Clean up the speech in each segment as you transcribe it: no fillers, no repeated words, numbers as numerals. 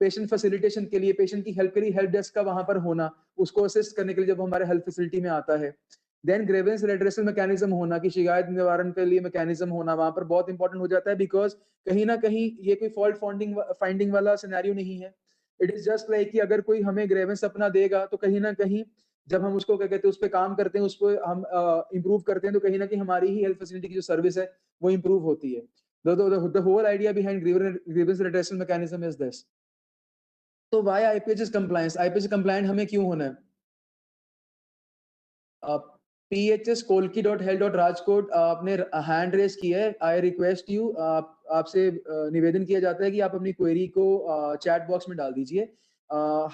Patient facilitation के लिए, patient की हेल्प के लिए हेल्प डेस्क का वहाँ पर होना, उसको असिस्ट करने के लिए जब हमारे हेल्थ फैसिलिटी में आता है। देन ग्रीवेंस रेड्रेसल मैकेनिज्म होना, कि शिकायत निवारण के लिए मैकेनिज्म होना वहाँ पर बहुत इंपॉर्टेंट हो जाता है, बिकॉज़ कहीं न कहीं ये कोई फॉल्ट फाइंडिंग फाइंडिंग वाला सिनेरियो नहीं है। इट इज़ जस्ट लाइक कि अगर कोई हमें ग्रीवेंस अपना देगा, तो कहीं न कहीं जब हम उसको क्या कहते हैं, उस पे काम करते हैं, उसको हम इम्प्रूव करते हैं, तो कहीं न कहीं हमारी ही हेल्थ फैसिलिटी की जो सर्विस है, वो इम्प्रूव होती है। The whole idea behind grievance redressal mechanism is this. तो why IPH is compliance? IPH compliant हमें क्यों होना है? phs.kolki.health.rajkot आपने हैंड रेज किया है। आई रिक्वेस्ट यू, आपसे निवेदन किया जाता है कि आप अपनी क्वेरी को चैट बॉक्स में डाल दीजिए।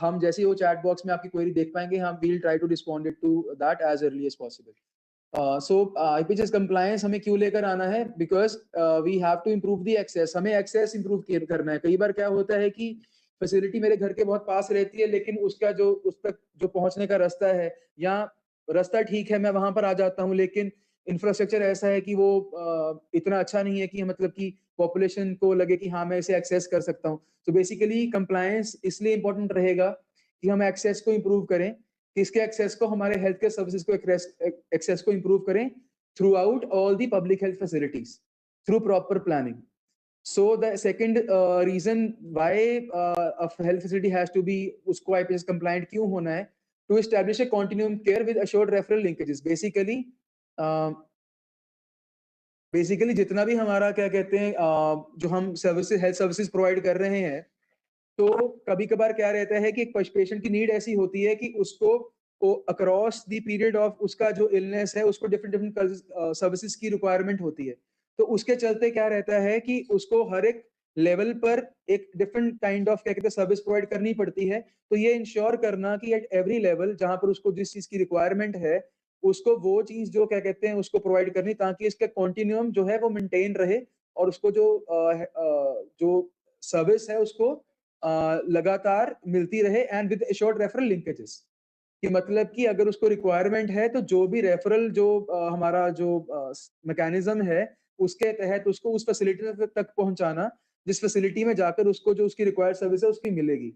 हम जैसे ही वो चैट बॉक्स में आपकी क्वेरी देख पाएंगे, हम will try to respond it to that as early as possible. So IPH compliance हमें क्यों लेकर आना है? Because we have to improve the access. हमें एक्सेस इम्प्रूव करना है। कई बार क्या होता है कि फैसिलिटी मेरे घर के बहुत पास रहती है, लेकिन उसका जो उस तक जो पहुंचने का रास्ता है, या रास्ता ठीक है, मैं वहां पर आ जाता हूँ, लेकिन इंफ्रास्ट्रक्चर ऐसा है कि वो इतना अच्छा नहीं है कि मतलब कि पॉपुलेशन को लगे कि हाँ मैं इसे एक्सेस कर सकता हूँ। तो बेसिकली कंप्लायंस इसलिए इंपॉर्टेंट रहेगा कि हम एक्सेस को इम्प्रूव करें, किसके एक्सेस को? हमारे हेल्थ केयर सर्विसेज को एक्सेस को इम्प्रूव करें through out all the public health facilities through proper planning. So the second reason why a health facility has to be उसको IPS compliant क्यों होना है? To establish a continuum care with assured referral linkages. Basically जितना भी हमारा क्या कहते हैं जो हम सर्विसेज हेल्थ सर्विसेज प्रोवाइड कर रहे हैं, तो कभी-कभार क्या रहता है कि एक पेशेंट की नीड ऐसी होती है कि उसको अक्रॉस द पीरियड ऑफ उसका जो इलनेस है, उसको डिफरेंट डिफरेंट सर्विसेज की रिक्वायरमेंट होती है। तो उसके चलते क्या रहता है कि उसको हर एक लेवल पर एक डिफरेंट काइंड ऑफ क्या कहते हैं सर्विस प्रोवाइड करनी पड़ती है। तो ये इंश्योर करना कि एट एवरी लेवल जहां पर उसको जिस चीज की रिक्वायरमेंट है, उसको वो चीज जो क्या कहते हैं उसको प्रोवाइड करनी, ताकि इसका कॉन्टिन्यूम जो है वो मेंटेन रहे, और उसको जो सर्विस है उसको लगातार मिलती रहे, and with assured referral linkages. कि मतलब कि अगर उसको रिक्वायरमेंट है, तो जो भी रेफरल जो हमारा जो मैकेनिज्म है, उसके तहत उसको उस फैसिलिटी तक पहुंचाना, जिस फैसिलिटी में जाकर उसको जो उसकी रिक्वायर्ड सर्विस है उसकी मिलेगी।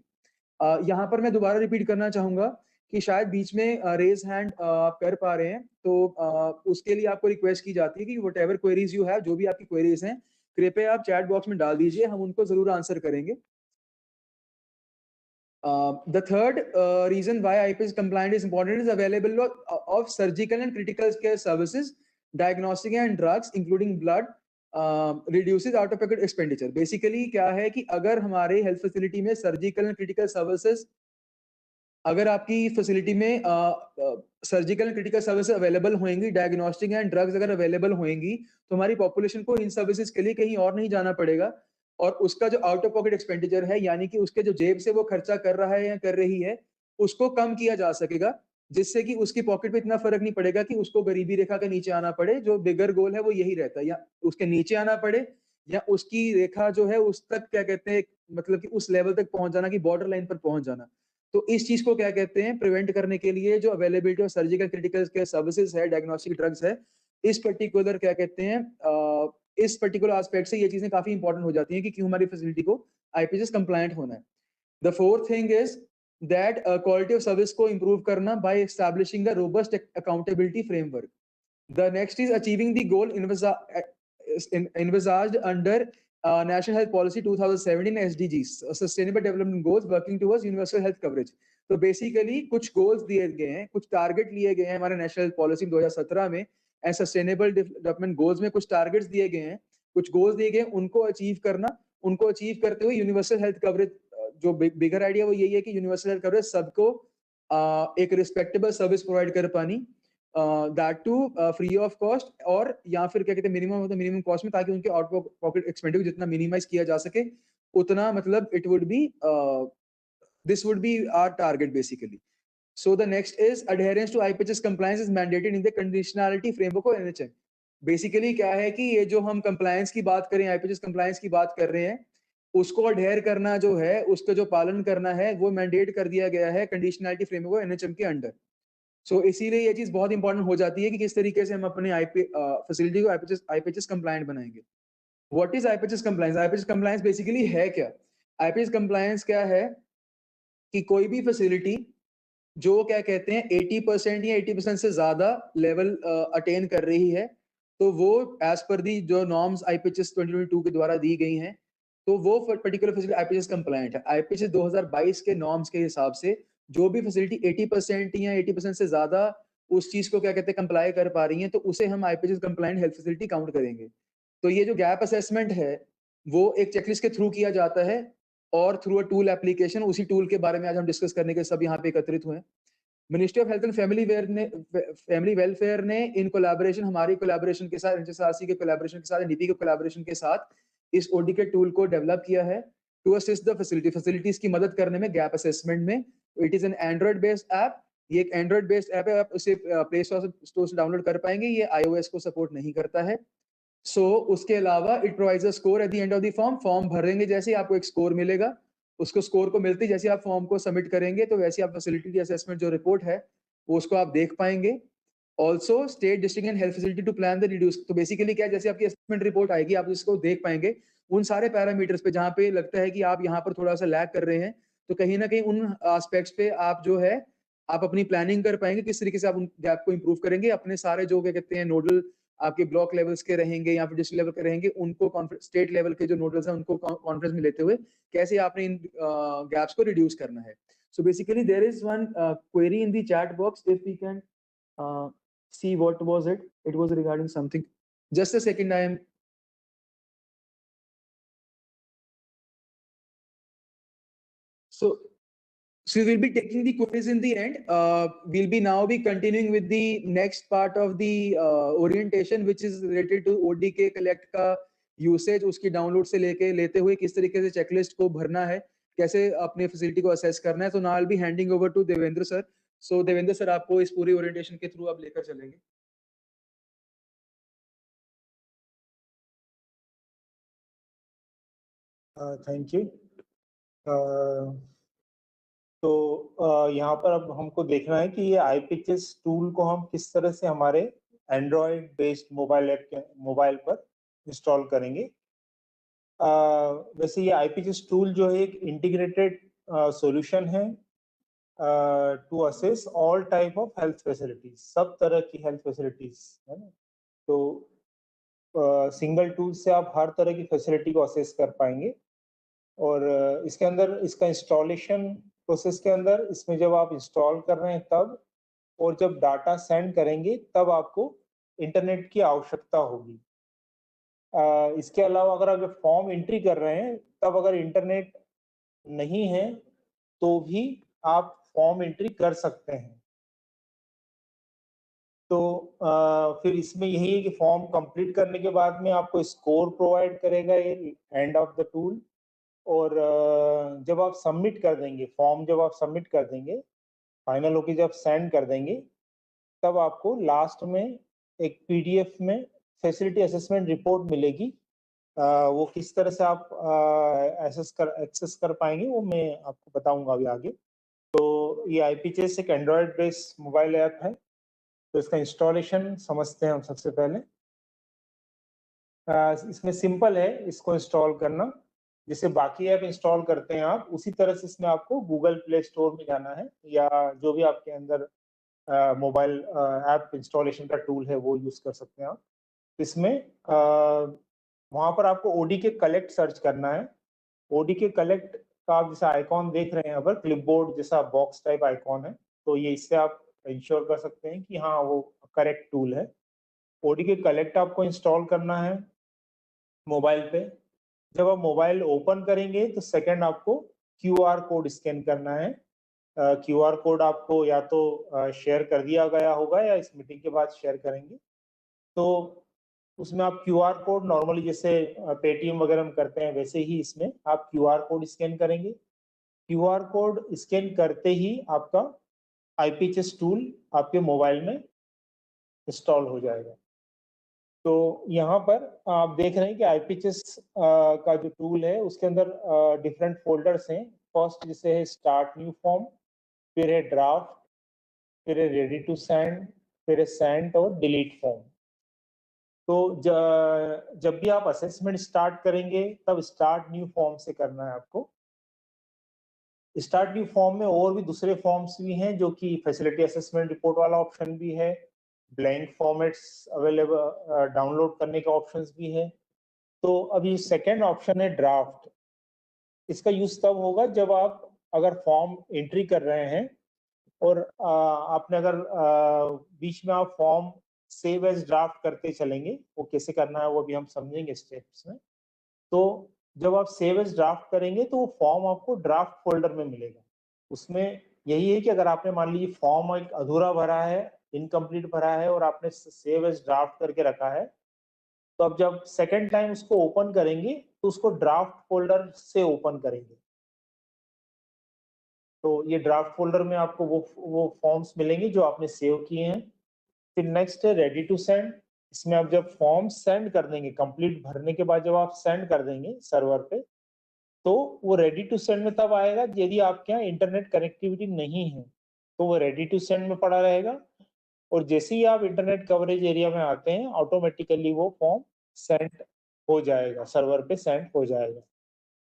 यहाँ पर मैं दोबारा रिपीट करना चाहूंगा कि शायद बीच में रेज हैंड आप कर पा रहे हैं, तो उसके लिए आपको रिक्वेस्ट की जाती है कि what ever queries you have, जो भी आपकी क्वेरीज हैं, कृपया आप चैट बॉक्स में डाल दीजिए, हम उनको जरूर आंसर करेंगे। The third reason why IPS compliant is important is available of surgical and critical care services, diagnostic and drugs, including blood, reduces out-of-pocket expenditure. Basically क्या है कि अगर हमारे हेल्थ फैसिलिटी में सर्जिकल एंड क्रिटिकल सर्विसेज, अगर आपकी facility में surgical and critical services available होंगी, डायग्नोस्टिक एंड ड्रग्स अगर अवेलेबल होंगी, तो हमारी पॉपुलेशन को इन सर्विसेज के लिए कहीं और नहीं जाना पड़ेगा, और उसका जो आउट ऑफ पॉकेट एक्सपेंडिचर है, यानी कि उसके जो जेब से वो खर्चा कर रहा है या कर रही है, उसको कम किया जा सकेगा, जिससे कि उसकी पॉकेट पे इतना फर्क नहीं पड़ेगा कि उसको गरीबी रेखा के नीचे आना पड़े। जो बिगर गोल है वो यही रहता है, या उसके नीचे आना पड़े, या उसकी रेखा जो है उस तक क्या कहते हैं, मतलब कि उस लेवल तक पहुंच जाना, कि बॉर्डर लाइन पर पहुंच जाना। तो इस चीज को क्या कहते हैं, प्रिवेंट करने के लिए जो availability of surgical critical care services है, डायग्नोस्टिक ड्रग्स है, इस पर्टिकुलर क्या कहते हैं इस पर्टिकुलर एस्पेक्ट से ये चीजें काफी इंपॉर्टेंट हो जाती हैं कि क्यों हमारी फैसिलिटी को आईपीएस कंप्लायंट होना है। The fourth thing is that quality of service को इंप्रूव करना by establishing a robust accountability framework. The next is achieving the goal envisaged under National Health Policy 2017 SDGs, Sustainable Development Goals, working towards universal health coverage. तो basically कुछ goals दिए गए हैं, कुछ target लिए गए हैं हमारे नेशनल हेल्थ पॉलिसी 2017 में, एंड सस्टेनेबल डेवलपमेंट गोल्स में कुछ टारगेट्स दिए गए हैं, कुछ गोल्स दिए गए हैं, उनको अचीव करना, उनको अचीव करते हुए यूनिवर्सल हेल्थ कवरेज, जो बिगर आइडिया वो यही है कि यूनिवर्सल हेल्थ कवरेज सबको एक रिस्पेक्टेबल सर्विस प्रोवाइड कर पानी, that to free of cost, और या फिर क्या कहते हैं मिनिमम मतलब मिनिमम कॉस्ट में, ताकि उनके आउट पॉकेट एक्सपेंडिचर जितना मिनिमाइज किया जा सके उतना, मतलब it would be this would be our target basically. So the next is adherence to IPHS compliance is mandated in the conditionality framework of NHM. Basically क्या है कि ये जो हम compliance की बात करें, IPHS compliance की बात कर रहे हैं, उसको adhere करना जो है, उसका जो पालन करना है, वो mandate कर दिया गया है conditionality framework of NHM के अंडर। सो इसीलिए ये चीज बहुत इंपॉर्टेंट हो जाती है कि किस तरीके से हम अपने फैसिलिटी को आईपीएचएस कंप्लायंट बनाएंगे। What is IPHS compliance? IPHS compliance basically है क्या? आईपीएस कंप्लायंस क्या है कि कोई भी फैसिलिटी जो क्या कहते हैं 80% या 80% से ज्यादा लेवल अटेन कर रही है, तो वो एज पर दी जो नॉर्म्स आईपीएच 2022 के द्वारा दी गई हैं, तो वो पर्टिकुलर फैसिलिटी आईपीएच कंप्लायंट है। आईपीएच 2022 के नॉर्म्स के हिसाब से जो भी फैसिलिटी 80% या 80% से ज्यादा उस चीज को क्या कहते हैं कंप्लाई कर पा रही है, तो उसे हम IPH compliant health facility count करेंगे। तो ये जो गैप असेसमेंट है वो एक चेकलिस्ट के थ्रू किया जाता है और थ्रू अ टूल एप्लीकेशन। उसी टूल के बारे में आज हम डिस्कस करने के सब यहाँ पे एकत्रित हुए हैं। Ministry of health and family welfare ने इन कोलैबोरेशन, हमारी कोलैबोरेशन के साथ, एनएचआरसी के कोलैबोरेशन के साथ, नीति के कोलैबोरेशन के साथ इस ओडी के टूल को डेवलप किया है टू असिस्ट द फैसिलिटीज की मदद करने में गैप असेसमेंट में। It is an Android based app. ये एक एंड्रॉइड बेस्ड ऐप है, आप उसे प्ले स्टोर से डाउनलोड कर पाएंगे। ये आईओएस को सपोर्ट नहीं करता है। उसके अलावा it provides a score at the end of the form भरेंगे जैसे आपको एक स्कोर मिलेगा। उसको स्कोर को मिलते जैसे आप फॉर्म को सबमिट करेंगे, तो वैसे आप फैसिलिटी असेसमेंट जो रिपोर्ट है वो उसको आप देख पाएंगे। Also state district and health facility to plan the reduce. तो बेसिकली क्या है, जैसे आपकी असेसमेंट रिपोर्ट आएगी आप इसको देख पाएंगे उन सारे पैरामीटर्स पे जहाँ पे लगता है कि आप यहाँ पर थोड़ा सा लैग कर रहे हैं, तो कहीं ना कहीं उन एस्पेक्ट्स पे आप जो है आप अपनी प्लानिंग कर पाएंगे किस तरीके से आप उन गैप को इंप्रूव करेंगे। अपने सारे जो क्या कहते हैं नोडल आपके ब्लॉक लेवल्स के रहेंगे या फिर डिस्ट्रिक्ट लेवल के रहेंगे, उनको स्टेट लेवल के जो नोडल्स हैं उनको कॉन्फ्रेंस में लेते हुए कैसे आपने इन गैप्स को रिड्यूस करना है। So basically there is one query in the chat box. If we can see what was it? It was regarding something. Just a second, I am. So we'll be taking the quiz in the end. We'll be now be continuing with the next part of the orientation, which is related to ODK collect का usage, उसकी download से लेके लेते हुए किस तरीके से checklist को भरना है, कैसे अपने फैसिलिटी को असेस करना है। तो now I will be handing over to Devendra sir. So Devendra sir आपको इस पूरी ओरिएंटेशन के थ्रू आप लेकर चलेंगे। Thank you. तो यहाँ पर अब हमको देखना है कि ये आईपीएचएस टूल को हम किस तरह से हमारे एंड्रॉयड बेस्ड मोबाइल पर इंस्टॉल करेंगे। वैसे ये आईपीएचएस टूल जो है एक इंटीग्रेटेड सॉल्यूशन है to assess all type of health facilities, सब तरह की हेल्थ फैसिलिटीज है ना। तो सिंगल टूल से आप हर तरह की फैसिलिटी को असेस कर पाएंगे। और इसके अंदर इसका इंस्टॉलेशन प्रोसेस के अंदर इसमें जब आप इंस्टॉल कर रहे हैं तब, और जब डाटा सेंड करेंगे तब आपको इंटरनेट की आवश्यकता होगी। इसके अलावा अगर आप जब फॉर्म एंट्री कर रहे हैं तब अगर इंटरनेट नहीं है तो भी आप फॉर्म एंट्री कर सकते हैं। तो फिर इसमें यही है कि फॉर्म कंप्लीट करने के बाद में आपको स्कोर प्रोवाइड करेगा ये एंड ऑफ द टूल। और जब आप सबमिट कर देंगे फॉर्म, जब आप सबमिट कर देंगे फाइनल होके जब सेंड कर देंगे, तब आपको लास्ट में एक पीडीएफ में फैसिलिटी असेसमेंट रिपोर्ट मिलेगी। वो किस तरह से आप एक्सेस कर पाएंगे वो मैं आपको बताऊंगा अभी आगे। तो ये आईपीएचएस एक एंड्रॉयड बेस्ड मोबाइल ऐप है। तो इसका इंस्टॉलेशन समझते हैं हम सबसे पहले। इसमें सिंपल है इसको इंस्टॉल करना। जैसे बाकी ऐप इंस्टॉल करते हैं आप, उसी तरह से इसमें आपको गूगल प्ले स्टोर में जाना है या जो भी आपके अंदर मोबाइल ऐप इंस्टॉलेशन का टूल है वो यूज कर सकते हैं आप। इसमें वहाँ पर आपको ओडीके कलेक्ट सर्च करना है। ओडीके कलेक्ट का आप जैसा आइकॉन देख रहे हैं यहाँ पर, क्लिपबोर्ड जैसा बॉक्स टाइप आइकॉन है, तो ये इससे आप इंश्योर कर सकते हैं कि हाँ वो करेक्ट टूल है। ओडीके कलेक्ट आपको इंस्टॉल करना है मोबाइल पे। जब आप मोबाइल ओपन करेंगे तो सेकंड आपको क्यूआर कोड स्कैन करना है। क्यूआर कोड आपको या तो शेयर कर दिया गया होगा या इस मीटिंग के बाद शेयर करेंगे। तो उसमें आप क्यूआर कोड नॉर्मली जैसे पेटीएम वगैरह में करते हैं वैसे ही इसमें आप क्यूआर कोड स्कैन करेंगे। क्यूआर कोड स्कैन करते ही आपका आईपीएचएस टूल आपके मोबाइल में इंस्टॉल हो जाएगा। तो यहाँ पर आप देख रहे हैं कि आईपीएचएस का जो टूल है उसके अंदर डिफरेंट फोल्डर्स हैं। फर्स्ट जैसे है स्टार्ट न्यू फॉर्म, फिर है ड्राफ्ट, फिर है रेडी टू सेंड, फिर है सेंड और डिलीट फॉर्म। तो जब भी आप असेसमेंट स्टार्ट करेंगे तब स्टार्ट न्यू फॉर्म से करना है आपको। स्टार्ट न्यू फॉर्म में और भी दूसरे फॉर्म्स भी हैं, जो कि फैसिलिटी असेसमेंट रिपोर्ट वाला ऑप्शन भी है, ब्लैंक फॉर्मेट्स अवेलेबल डाउनलोड करने का ऑप्शंस भी है। तो अभी सेकंड ऑप्शन है ड्राफ्ट। इसका यूज तब होगा जब आप अगर फॉर्म एंट्री कर रहे हैं और आपने अगर बीच में आप फॉर्म सेव एज ड्राफ्ट करते चलेंगे, वो कैसे करना है वो भी हम समझेंगे स्टेप्स में। तो जब आप सेव एज ड्राफ्ट करेंगे तो वो फॉर्म आपको ड्राफ्ट फोल्डर में मिलेगा। उसमें यही है कि अगर आपने मान लीजिए फॉर्म एक अधूरा भरा है, इनकम्प्लीट भरा है और आपने सेव एज ड्राफ्ट करके रखा है, तो अब जब सेकेंड टाइम उसको ओपन करेंगे तो उसको ड्राफ्ट फोल्डर से ओपन करेंगे। तो ये ड्राफ्ट फोल्डर में आपको वो फॉर्म्स मिलेंगे जो आपने सेव किए हैं। फिर नेक्स्ट है रेडी टू सेंड। इसमें आप जब फॉर्म सेंड कर देंगे, कंप्लीट भरने के बाद जब आप सेंड कर देंगे सर्वर पे, तो वो रेडी टू सेंड में तब आएगा यदि आपके यहाँ इंटरनेट कनेक्टिविटी नहीं है, तो वो रेडी टू सेंड में पड़ा रहेगा। और जैसे ही आप इंटरनेट कवरेज एरिया में आते हैं, ऑटोमेटिकली वो फॉर्म सेंड हो जाएगा, सर्वर पे सेंड हो जाएगा।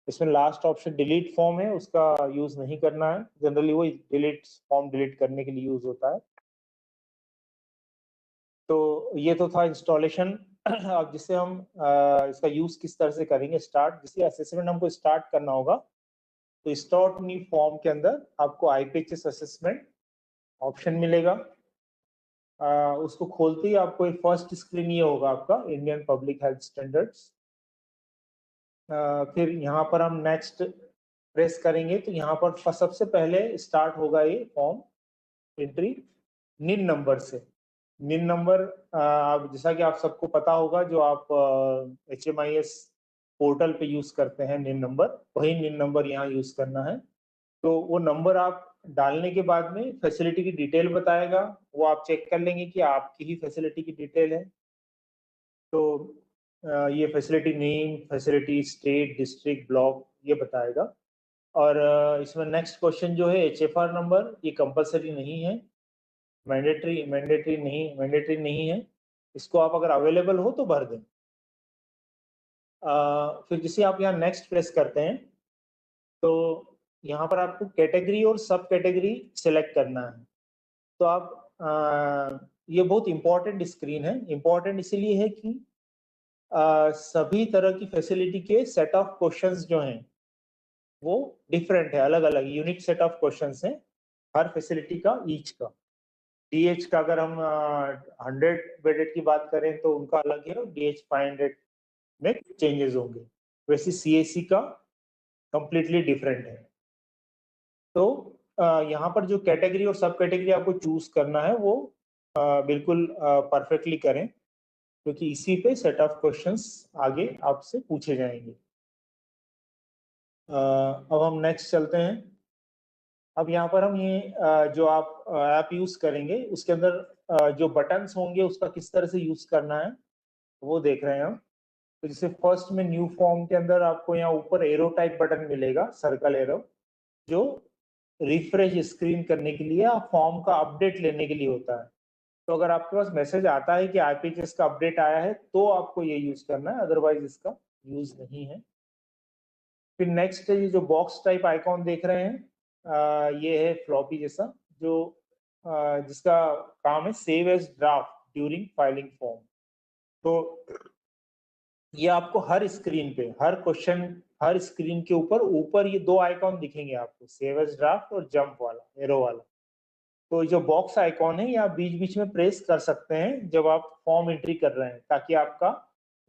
इसमें लास्ट ऑप्शन डिलीट फॉर्म है, उसका यूज नहीं करना है। जनरली वो डिलीट फॉर्म डिलीट करने के लिए यूज होता है। तो ये तो था इंस्टॉलेशन। अब जिससे हम इसका यूज किस तरह से करेंगे स्टार्ट, जिससे असेसमेंट हमको स्टार्ट करना होगा, तो स्टार्ट न्यू फॉर्म के अंदर आपको आईपीएचएस असेसमेंट ऑप्शन मिलेगा। उसको खोलते ही आपको एक फर्स्ट स्क्रीन ये होगा आपका इंडियन पब्लिक हेल्थ स्टैंडर्ड्स। फिर यहाँ पर हम नेक्स्ट प्रेस करेंगे तो यहाँ पर सबसे पहले स्टार्ट होगा ये फॉर्म एंट्री निन नंबर से। निन नंबर जैसा कि आप सबको पता होगा, जो आप HMIS पोर्टल पे यूज करते हैं निन नंबर, वही निन नंबर यहाँ यूज करना है। तो वो नंबर आप डालने के बाद में फैसिलिटी की डिटेल बताएगा, वो आप चेक कर लेंगे कि आपकी ही फैसिलिटी की डिटेल है। तो ये facility name, facility state, district, block ये बताएगा। और इसमें नेक्स्ट क्वेश्चन जो है HFR नंबर, ये कंपलसरी नहीं है, मैंडेटरी नहीं है। इसको आप अगर अवेलेबल हो तो भर दें। फिर जिसे आप यहाँ नेक्स्ट प्रेस करते हैं तो यहाँ पर आपको कैटेगरी और सब कैटेगरी सिलेक्ट करना है। तो आप ये बहुत इंपॉर्टेंट स्क्रीन है। इंपॉर्टेंट इसीलिए है कि सभी तरह की फैसिलिटी के सेट ऑफ क्वेश्चंस जो हैं वो डिफरेंट है, अलग अलग यूनिक सेट ऑफ क्वेश्चंस हैं हर फैसिलिटी का, ईच का। DH का अगर हम 100 बेडेड की बात करें तो उनका अलग है, DH 500 में चेंजेस होंगे। वैसे CAC का कंप्लीटली डिफरेंट है। तो यहाँ पर जो कैटेगरी और सब कैटेगरी आपको चूज करना है वो बिल्कुल परफेक्टली करें, क्योंकि इसी पे सेट ऑफ क्वेश्चंस आगे आपसे पूछे जाएंगे। अब हम नेक्स्ट चलते हैं। अब यहाँ पर हम ये जो आप ऐप यूज करेंगे उसके अंदर जो बटन्स होंगे उसका किस तरह से यूज करना है वो देख रहे हैं हम। तो जैसे फर्स्ट में न्यू फॉर्म के अंदर आपको यहाँ ऊपर एरो टाइप बटन मिलेगा, सर्कल एरो, जो रिफ्रेश स्क्रीन करने के लिए या फॉर्म का अपडेट लेने के लिए होता है। तो अगर आपके पास मैसेज आता है कि आईपीएचएस का अपडेट आया है तो आपको ये यूज करना है, अदरवाइज इसका यूज नहीं है। फिर नेक्स्ट ये जो बॉक्स टाइप आइकॉन देख रहे हैं, ये है फ्लॉपी जैसा, जो जिसका काम है save as draft during filing form. तो ये आपको हर स्क्रीन पे, हर क्वेश्चन, हर स्क्रीन के ऊपर ये दो आइकॉन दिखेंगे आपको, सेव एज ड्राफ्ट और जंप वाला, एरो वाला। तो जो बॉक्स आइकॉन है ये आप बीच बीच में प्रेस कर सकते हैं जब आप फॉर्म एंट्री कर रहे हैं, ताकि आपका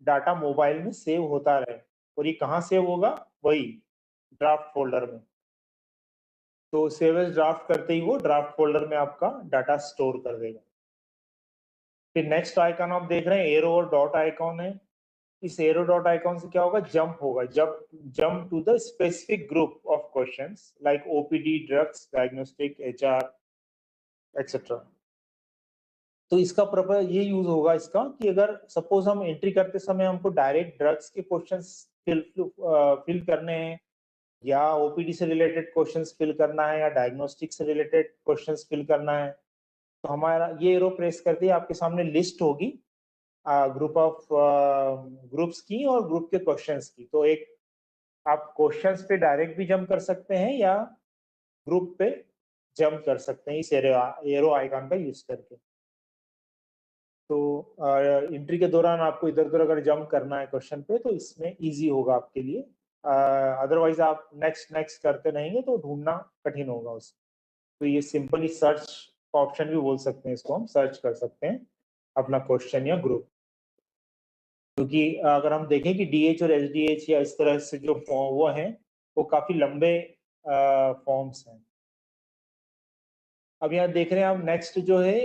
डाटा मोबाइल में सेव होता रहे। और ये कहाँ सेव होगा? वही ड्राफ्ट फोल्डर में। तो सेव एज ड्राफ्ट करते ही वो ड्राफ्ट फोल्डर में आपका डाटा स्टोर कर देगा। फिर नेक्स्ट आइकॉन आप देख रहे हैं एरो और डॉट आइकॉन है। इस एरो डॉट आइकॉन से क्या होगा? जंप होगा, jump to the specific group of questions like OPD, drugs, diagnostic, HR etcetera. तो इसका पर्पस ये यूज होगा इसका कि अगर सपोज हम एंट्री करते समय हमको डायरेक्ट ड्रग्स के क्वेश्चंस फिल करने हैं, या OPD से रिलेटेड क्वेश्चंस फिल करना है, या डायग्नोस्टिक से रिलेटेड क्वेश्चंस फिल करना है, तो हमारा ये एरो प्रेस करते ही आपके सामने लिस्ट होगी ग्रुप ऑफ ग्रुप्स की और ग्रुप के क्वेश्चंस की। तो एक आप क्वेश्चंस पे डायरेक्ट भी जंप कर सकते हैं, या ग्रुप पे जंप कर सकते हैं इस एरो आइकन का यूज करके। तो एंट्री के दौरान आपको इधर उधर अगर जंप करना है क्वेश्चन पे तो इसमें इजी होगा आपके लिए। अदरवाइज आप नेक्स्ट नेक्स्ट करते रहेंगे तो ढूंढना कठिन होगा उसको। तो ये सिंपली सर्च ऑप्शन भी बोल सकते हैं, इसको हम सर्च कर सकते हैं अपना क्वेश्चन या ग्रुप। क्योंकि अगर हम देखें कि डीएच और एसडीएच या इस तरह से जो फॉर्म वो हैं वो काफी लंबे फॉर्म्स हैं। अब यहाँ देख रहे हैं आप नेक्स्ट जो है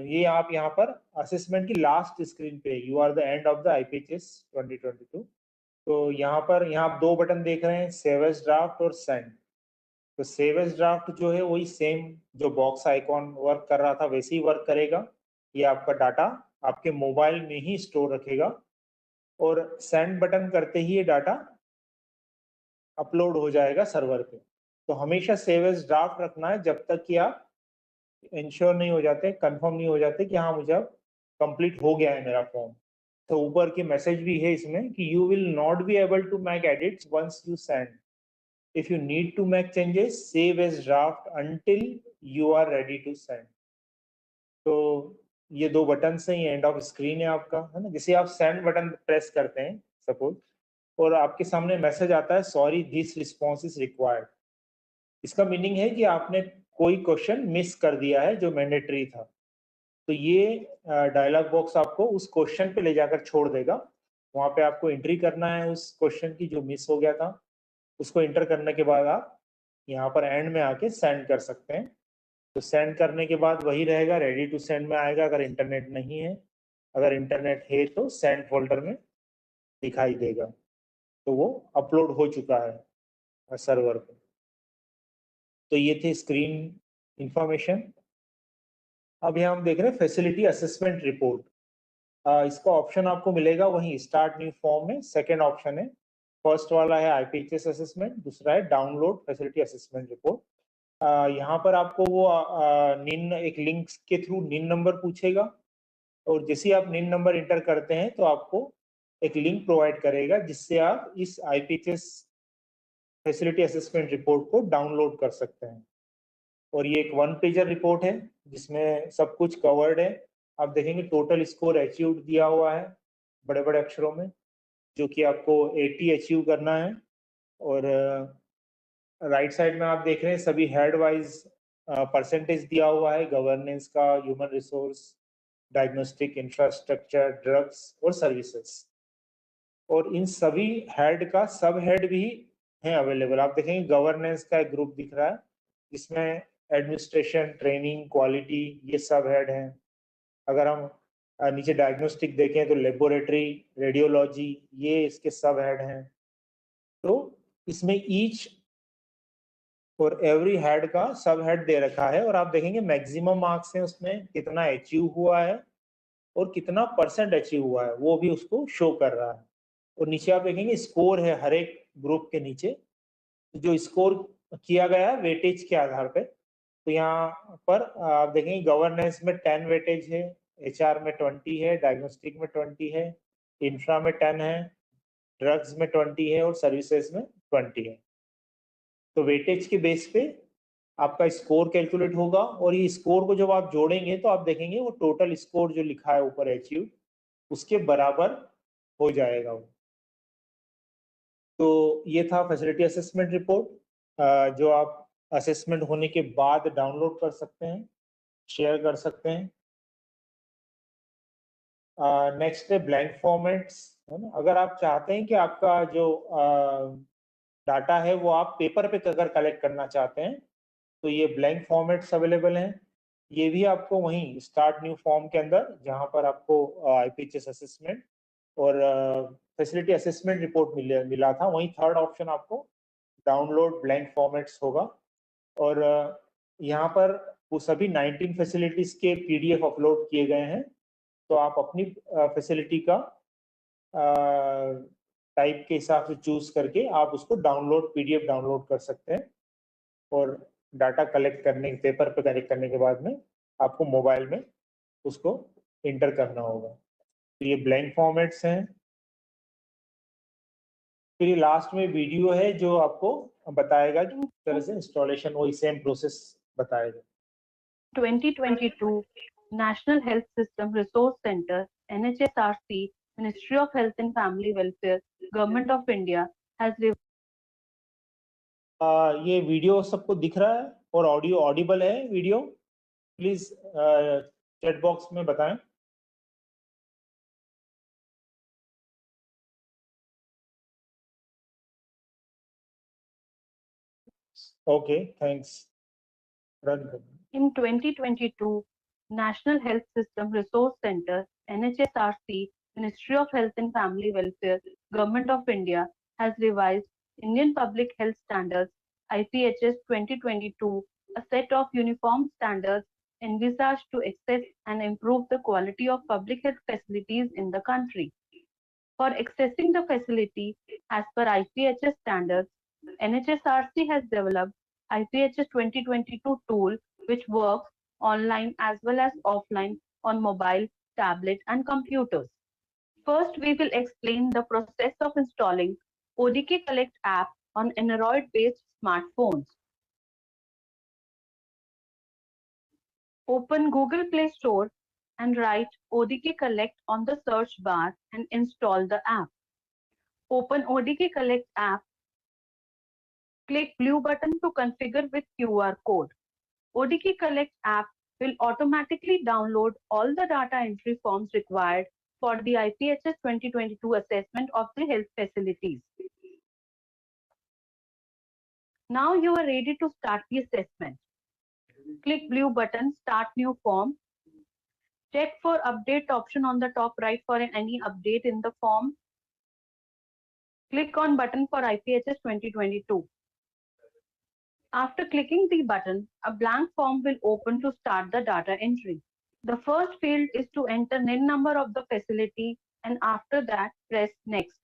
ये आप यहाँ पर असेसमेंट की लास्ट स्क्रीन पे you are the end of the IPHS 2022। तो यहाँ पर आप दो बटन देख रहे हैं, सेव एज ड्राफ्ट और सेंड। तो सेव एज ड्राफ्ट जो है वही सेम जो बॉक्स आइकॉन वर्क कर रहा था वैसे ही वर्क करेगा। ये आपका डाटा आपके मोबाइल में ही स्टोर रखेगा और सेंड बटन करते ही ये डाटा अपलोड हो जाएगा सर्वर पे। तो हमेशा सेव एज ड्राफ्ट रखना है जब तक कि आप इंश्योर नहीं हो जाते, कंफर्म नहीं हो जाते कि हाँ मुझे अब कंप्लीट हो गया है मेरा फॉर्म। तो ऊपर की मैसेज भी है इसमें कि you will not be able to make edits once you send. If you need to make changes save as draft until you are ready to send. तो ये दो बटन से ही एंड ऑफ स्क्रीन है आपका, है ना। जैसे आप सेंड बटन प्रेस करते हैं सपोज और आपके सामने मैसेज आता है sorry this response is required. इसका मीनिंग है कि आपने कोई क्वेश्चन मिस कर दिया है जो मैंडेटरी था। तो ये डायलॉग बॉक्स आपको उस क्वेश्चन पे ले जाकर छोड़ देगा। वहां पे आपको एंट्री करना है उस क्वेश्चन की जो मिस हो गया था। उसको एंटर करने के बाद आप यहाँ पर एंड में आके सेंड कर सकते हैं। तो सेंड करने के बाद वही रहेगा, रेडी टू सेंड में आएगा अगर इंटरनेट नहीं है। अगर इंटरनेट है तो सेंड फोल्डर में दिखाई देगा। तो वो अपलोड हो चुका है सर्वर पे। तो ये थे स्क्रीन इंफॉर्मेशन। अब यहाँ हम देख रहे हैं फैसिलिटी असेसमेंट रिपोर्ट। इसका ऑप्शन आपको मिलेगा वहीं स्टार्ट न्यू फॉर्म में। सेकंड ऑप्शन है, फर्स्ट वाला है आईपीएचएस असेसमेंट, दूसरा है डाउनलोड फैसिलिटी असेसमेंट रिपोर्ट। यहाँ पर आपको वो निन एक लिंक के थ्रू निन नंबर पूछेगा और जैसे ही आप निन नंबर इंटर करते हैं तो आपको एक लिंक प्रोवाइड करेगा जिससे आप इस आईपीएचएस फैसिलिटी असेसमेंट रिपोर्ट को डाउनलोड कर सकते हैं। और ये एक 1 पेजर रिपोर्ट है जिसमें सब कुछ कवर्ड है। आप देखेंगे टोटल स्कोर अचीव्ड दिया हुआ है बड़े बड़े अक्षरों में, जो कि आपको 80 अचीव करना है। और राइट साइड में आप देख रहे हैं सभी हेड वाइज परसेंटेज दिया हुआ है, गवर्नेंस का, human resource, diagnostic, infrastructure, drugs और सर्विसेज। और इन सभी हेड का सब हेड भी है अवेलेबल। आप देखेंगे गवर्नेंस का एक ग्रुप दिख रहा है जिसमें एडमिनिस्ट्रेशन, ट्रेनिंग, क्वालिटी ये सब हेड हैं। अगर हम नीचे डायग्नोस्टिक देखें तो लेबोरेटरी, रेडियोलॉजी ये इसके सब हेड हैं। तो इसमें ईच और एवरी हेड का सब हेड दे रखा है और आप देखेंगे मैक्सिमम मार्क्स हैं उसमें, कितना अचीव हुआ है और कितना परसेंट अचीव हुआ है वो भी उसको शो कर रहा है। और नीचे आप देखेंगे स्कोर है हर एक ग्रुप के नीचे, जो स्कोर किया गया है वेटेज के आधार पे। तो यहाँ पर आप देखेंगे गवर्नेंस में 10 वेटेज है, एचआर में 20 है, डायग्नोस्टिक में 20 है, इंफ्रा में 10 है, ड्रग्स में 20 है और सर्विसेज में 20 है। तो वेटेज के बेस पे आपका स्कोर कैलकुलेट होगा और ये स्कोर को जब आप जोड़ेंगे तो आप देखेंगे वो टोटल स्कोर जो लिखा है ऊपर अचीव उसके बराबर हो जाएगा वो। तो ये था फैसिलिटी असेसमेंट रिपोर्ट जो आप असेसमेंट होने के बाद डाउनलोड कर सकते हैं, शेयर कर सकते हैं। नेक्स्ट है ब्लैंक फॉर्मेट्स, है ना। अगर आप चाहते हैं कि आपका जो डाटा है वो आप पेपर पे अगर कलेक्ट करना चाहते हैं तो ये ब्लैंक फॉर्मेट्स अवेलेबल हैं। ये भी आपको वहीं स्टार्ट न्यू फॉर्म के अंदर जहां पर आपको आईपीएचएस असेसमेंट और फैसिलिटी असेसमेंट रिपोर्ट मिला था वहीं थर्ड ऑप्शन आपको डाउनलोड ब्लैंक फॉर्मेट्स होगा। और यहाँ पर वो सभी 19 फैसिलिटीज के पीडीएफ अपलोड किए गए हैं। तो आप अपनी फैसिलिटी का टाइप के हिसाब से चूज करके आप उसको डाउनलोड पीडीएफ डाउनलोड कर सकते हैं और डाटा कलेक्ट करने पेपर पे कलेक्ट करने के बाद में आपको मोबाइल में उसको इंटर करना होगा। तो ये ब्लैंक फॉर्मेट्स हैं। फिर ये लास्ट में वीडियो है जो आपको बताएगा कि किस तरह से इंस्टॉलेशन वही सेम प्रोसेस बताएगा। 2022 National Health System Resource Center, NHSRC, Ministry of Health and Family Welfare, Government of India has ये वीडियो सबको दिख रहा है और ऑडियो ऑडिबल है वीडियो? प्लीज चैट बॉक्स में बताएं। Okay, thanks. रन करें। In 2022, National Health System Resource Center, NHSRC, Ministry of Health and Family Welfare, Government of India has revised Indian Public Health Standards IPHS 2022, a set of uniform standards envisaged to access and improve the quality of public health facilities in the country. For accessing the facility as per IPHS standards, NHSRC has developed IPHS 2022 tool which works online as well as offline on mobile, tablet and computers. First, we will explain the process of installing ODK Collect app on Android-based smartphones. Open Google Play Store and write ODK Collect on the search bar and install the app. Open ODK Collect app. Click blue button to configure with QR code. ODK Collect app will automatically download all the data entry forms required for the IPHS 2022 assessment of the health facilities. Now you are ready to start the assessment. Click blue button, Start New Form. Check for update option on the top right for any update in the form. Click on button for IPHS 2022. After clicking the button, a blank form will open to start the data entry. The first field is to enter NIN number of the facility and after that press next.